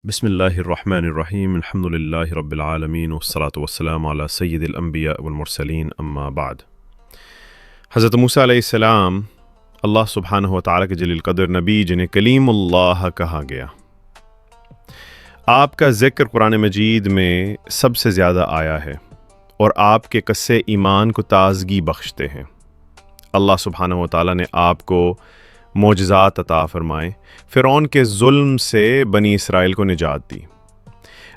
بسم الله الرحمن الرحيم الحمد لله رب العالمين والصلاة والسلام على سید الانبیاء والمرسلین اما بعد۔ حضرت موسیٰ علیہ السلام اللہ سبحانہ و تعالیٰ کے جلیل قدر نبی جنہیں کلیم اللہ کہا گیا، آپ کا ذکر قرآن مجید میں سب سے زیادہ آیا ہے اور آپ کے قصے ایمان کو تازگی بخشتے ہیں۔ اللہ سبحانہ و تعالیٰ نے آپ کو معجزات عطا فرمائے، فرعون کے ظلم سے بنی اسرائیل کو نجات دی۔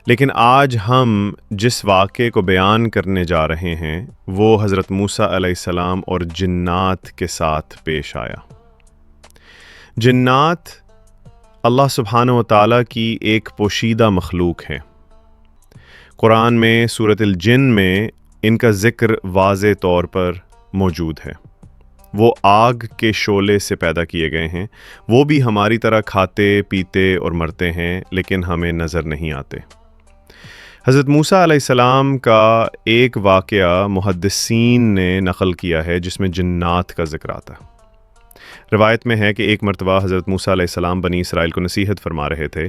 لیکن آج ہم جس واقعے کو بیان کرنے جا رہے ہیں وہ حضرت موسیٰ علیہ السلام اور جنات کے ساتھ پیش آیا۔ جنات اللہ سبحانہ و تعالیٰ کی ایک پوشیدہ مخلوق ہے۔ قرآن میں سورۃ الجن میں ان کا ذکر واضح طور پر موجود ہے۔ وہ آگ کے شعلے سے پیدا کیے گئے ہیں، وہ بھی ہماری طرح کھاتے پیتے اور مرتے ہیں لیکن ہمیں نظر نہیں آتے۔ حضرت موسیٰ علیہ السلام کا ایک واقعہ محدثین نے نقل کیا ہے جس میں جنات کا ذکر آتا ہے۔ روایت میں ہے کہ ایک مرتبہ حضرت موسیٰ علیہ السلام بنی اسرائیل کو نصیحت فرما رہے تھے،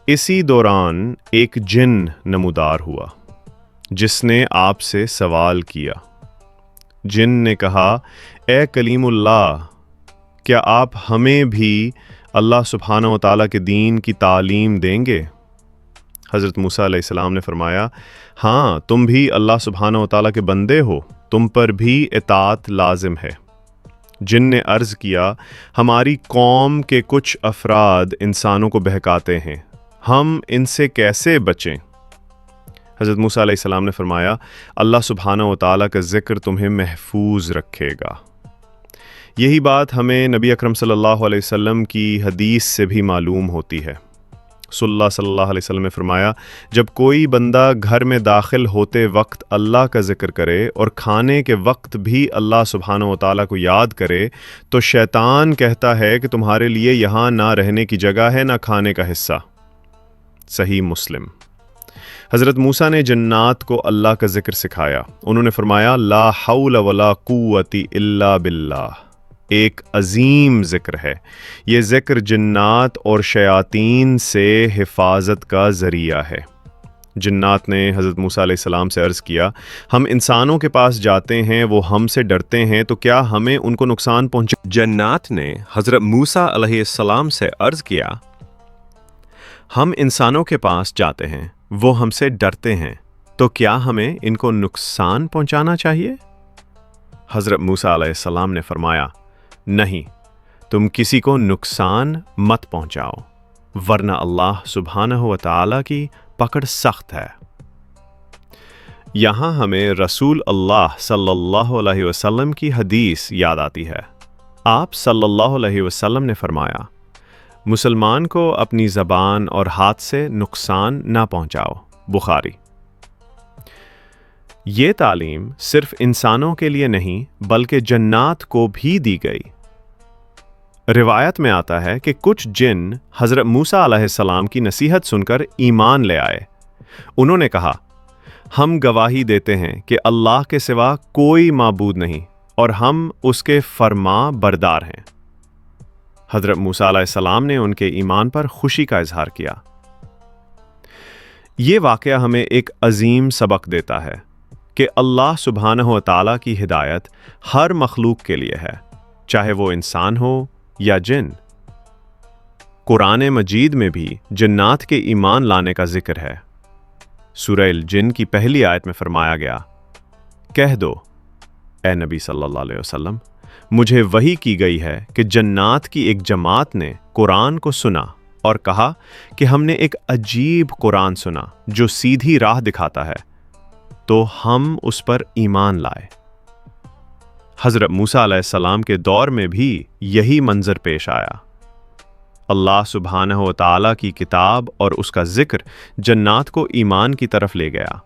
اسی دوران ایک جن نمودار ہوا جس نے آپ سے سوال کیا۔ جن نے کہا، اے کلیم اللہ، کیا آپ ہمیں بھی اللہ سبحانہ و تعالیٰ کے دین کی تعلیم دیں گے؟ حضرت موسیٰ علیہ السلام نے فرمایا، ہاں، تم بھی اللہ سبحانہ و تعالیٰ کے بندے ہو، تم پر بھی اطاعت لازم ہے۔ جن نے عرض کیا، ہماری قوم کے کچھ افراد انسانوں کو بہکاتے ہیں، ہم ان سے کیسے بچیں؟ حضرت موسیٰ علیہ السلام نے فرمایا، اللہ سبحانہ و تعالیٰ کا ذکر تمہیں محفوظ رکھے گا۔ یہی بات ہمیں نبی اکرم صلی اللہ علیہ وسلم کی حدیث سے بھی معلوم ہوتی ہے۔ صلی اللہ علیہ وسلم نے فرمایا، جب کوئی بندہ گھر میں داخل ہوتے وقت اللہ کا ذکر کرے اور کھانے کے وقت بھی اللہ سبحانہ و تعالیٰ کو یاد کرے تو شیطان کہتا ہے کہ تمہارے لیے یہاں نہ رہنے کی جگہ ہے نہ کھانے کا حصہ۔ صحیح مسلم۔ حضرت موسیٰ نے جنات کو اللہ کا ذکر سکھایا۔ انہوں نے فرمایا، لا حول ولا قوت الا باللہ، ایک عظیم ذکر ہے۔ یہ ذکر جنات اور شیاطین سے حفاظت کا ذریعہ ہے۔ جنات نے حضرت موسیٰ علیہ السلام سے عرض کیا، ہم انسانوں کے پاس جاتے ہیں، وہ ہم سے ڈرتے ہیں، تو کیا ہمیں ان کو نقصان پہنچے؟ جنات نے حضرت موسیٰ علیہ السلام سے عرض کیا، ہم انسانوں کے پاس جاتے ہیں، وہ ہم سے ڈرتے ہیں، تو کیا ہمیں ان کو نقصان پہنچانا چاہیے؟ حضرت موسیٰ علیہ السلام نے فرمایا، نہیں، تم کسی کو نقصان مت پہنچاؤ، ورنہ اللہ سبحانہ و تعالیٰ کی پکڑ سخت ہے۔ یہاں ہمیں رسول اللہ صلی اللہ علیہ وسلم کی حدیث یاد آتی ہے۔ آپ صلی اللہ علیہ وسلم نے فرمایا، مسلمان کو اپنی زبان اور ہاتھ سے نقصان نہ پہنچاؤ۔ بخاری۔ یہ تعلیم صرف انسانوں کے لیے نہیں بلکہ جنات کو بھی دی گئی۔ روایت میں آتا ہے کہ کچھ جن حضرت موسیٰ علیہ السلام کی نصیحت سن کر ایمان لے آئے۔ انہوں نے کہا، ہم گواہی دیتے ہیں کہ اللہ کے سوا کوئی معبود نہیں اور ہم اس کے فرما بردار ہیں۔ حضرت موسیٰ علیہ السلام نے ان کے ایمان پر خوشی کا اظہار کیا۔ یہ واقعہ ہمیں ایک عظیم سبق دیتا ہے کہ اللہ سبحانہ و تعالیٰ کی ہدایت ہر مخلوق کے لیے ہے، چاہے وہ انسان ہو یا جن۔ قرآن مجید میں بھی جنات کے ایمان لانے کا ذکر ہے۔ سورہ الجن کی پہلی آیت میں فرمایا گیا، کہہ دو اے نبی صلی اللہ علیہ وسلم، مجھے وحی کی گئی ہے کہ جنات کی ایک جماعت نے قرآن کو سنا اور کہا کہ ہم نے ایک عجیب قرآن سنا جو سیدھی راہ دکھاتا ہے، تو ہم اس پر ایمان لائے۔ حضرت موسیٰ علیہ السلام کے دور میں بھی یہی منظر پیش آیا۔ اللہ سبحانہ و تعالیٰ کی کتاب اور اس کا ذکر جنات کو ایمان کی طرف لے گیا۔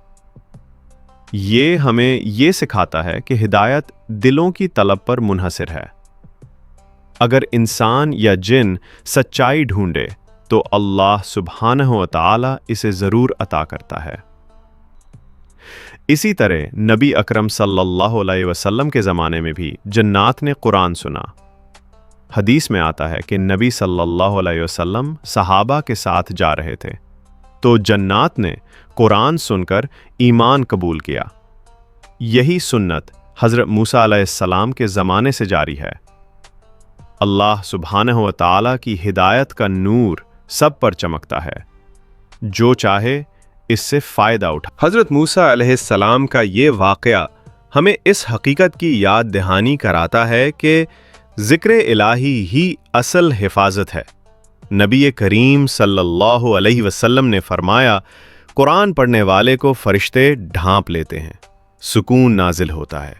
یہ ہمیں یہ سکھاتا ہے کہ ہدایت دلوں کی طلب پر منحصر ہے۔ اگر انسان یا جن سچائی ڈھونڈے تو اللہ سبحانہ و تعالیٰ اسے ضرور عطا کرتا ہے۔ اسی طرح نبی اکرم صلی اللہ علیہ وسلم کے زمانے میں بھی جنات نے قرآن سنا۔ حدیث میں آتا ہے کہ نبی صلی اللہ علیہ وسلم صحابہ کے ساتھ جا رہے تھے۔ تو جنات نے قرآن سن کر ایمان قبول کیا۔ یہی سنت حضرت موسیٰ علیہ السلام کے زمانے سے جاری ہے۔ اللہ سبحانہ و تعالیٰ کی ہدایت کا نور سب پر چمکتا ہے، جو چاہے اس سے فائدہ اٹھا۔ حضرت موسیٰ علیہ السلام کا یہ واقعہ ہمیں اس حقیقت کی یاد دہانی کراتا ہے کہ ذکر الہی ہی اصل حفاظت ہے۔ نبی کریم صلی اللہ علیہ وسلم نے فرمایا، قرآن پڑھنے والے کو فرشتے ڈھانپ لیتے ہیں، سکون نازل ہوتا ہے،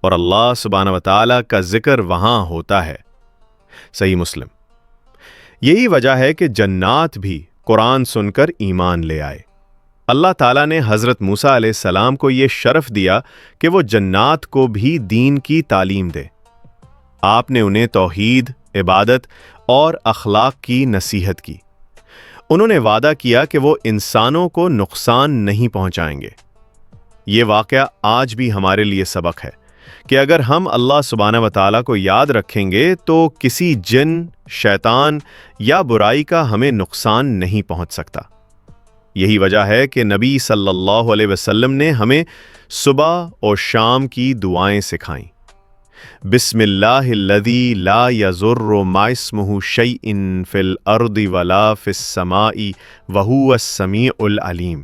اور اللہ سبحانہ و تعالیٰ کا ذکر وہاں ہوتا ہے۔ صحیح مسلم۔ یہی وجہ ہے کہ جنات بھی قرآن سن کر ایمان لے آئے۔ اللہ تعالیٰ نے حضرت موسیٰ علیہ السلام کو یہ شرف دیا کہ وہ جنات کو بھی دین کی تعلیم دے۔ آپ نے انہیں توحید، عبادت اور اخلاق کی نصیحت کی۔ انہوں نے وعدہ کیا کہ وہ انسانوں کو نقصان نہیں پہنچائیں گے۔ یہ واقعہ آج بھی ہمارے لیے سبق ہے کہ اگر ہم اللہ سبحانہ و تعالیٰ کو یاد رکھیں گے تو کسی جن، شیطان یا برائی کا ہمیں نقصان نہیں پہنچ سکتا۔ یہی وجہ ہے کہ نبی صلی اللہ علیہ وسلم نے ہمیں صبح اور شام کی دعائیں سکھائیں۔ بسم اللہ الذی لا یضر مع اسمہ شیء فی الارض ولا فی السماء وہو السمیع العلیم۔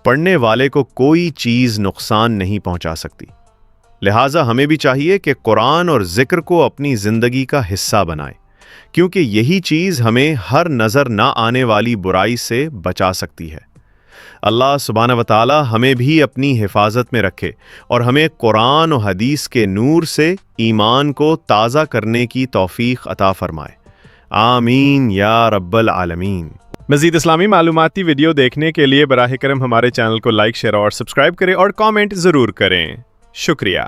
پڑھنے والے کو کوئی چیز نقصان نہیں پہنچا سکتی، لہٰذا ہمیں بھی چاہیے کہ قرآن اور ذکر کو اپنی زندگی کا حصہ بنائیں، کیونکہ یہی چیز ہمیں ہر نظر نہ آنے والی برائی سے بچا سکتی ہے۔ اللہ سبحانہ و تعالی ہمیں بھی اپنی حفاظت میں رکھے اور ہمیں قرآن و حدیث کے نور سے ایمان کو تازہ کرنے کی توفیق عطا فرمائے۔ آمین یا رب العالمین۔ مزید اسلامی معلوماتی ویڈیو دیکھنے کے لیے براہ کرم ہمارے چینل کو لائک، شیئر اور سبسکرائب کریں اور کامنٹ ضرور کریں۔ شکریہ۔